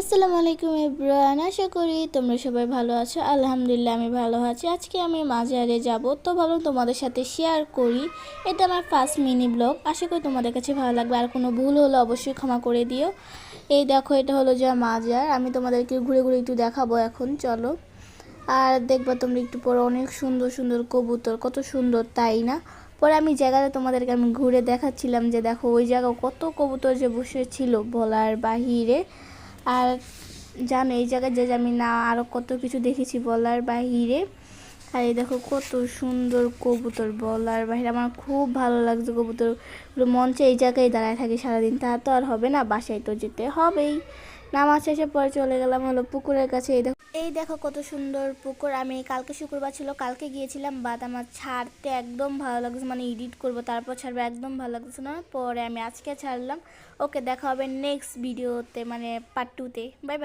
আসসালামু আলাইকুম এভরিওয়ান, আশা করি তোমরা সবাই ভালো আছো। আলহামদুলিল্লাহ আমি ভালো আছি। আজকে আমি মাজারে যাব, তো ভাবলাম তোমাদের সাথে শেয়ার করি। এটা আমার ফার্স্ট মিনি ব্লগ, আশা করি তোমাদের কাছে ভালো লাগবে। আর কোনো ভুল হলে অবশ্যই ক্ষমা করে দিও। এই দেখো, এটা হলো যে মাজার। আমি তোমাদেরকে ঘুরে ঘুরে একটু দেখাবো এখন, চলো। আর দেখবা তোমরা একটু পরে অনেক সুন্দর সুন্দর কবুতর, কত সুন্দর তাই না? পরে আমি জায়গাটা তোমাদেরকে আমি ঘুরে দেখাচ্ছিলাম যে দেখো ওই জায়গায় কত কবুতর যে বসেছিল বলার বাহিরে। আর জানো এই জায়গায় যে আমি না আরও কত কিছু দেখেছি বলার বাহিরে। আর এই দেখো কত সুন্দর কবুতর বলার বাহিরে, আমার খুব ভালো লাগছে কবুতরগুলো। মন চাই এই জায়গায় দাঁড়ায় থাকি সারাদিন, তা তো আর হবে না, বাসায় তো যেতে হবেই। নামাজ শেষে পরে চলে গেলাম হলো পুকুরের কাছে। এই দেখো কত সুন্দর পুকুর। আমি কালকে শুক্রবার ছিল, কালকে গিয়েছিলাম, বাট আমার ছাড়তে একদম ভালো লাগছে, মানে এডিট করব তারপর ছাড়বে, একদম ভালো লাগছে না। পরে আমি আজকে ছাড়লাম। ওকে, দেখা হবে নেক্সট ভিডিওতে, মানে পার্ট 2-তে। Bye bye.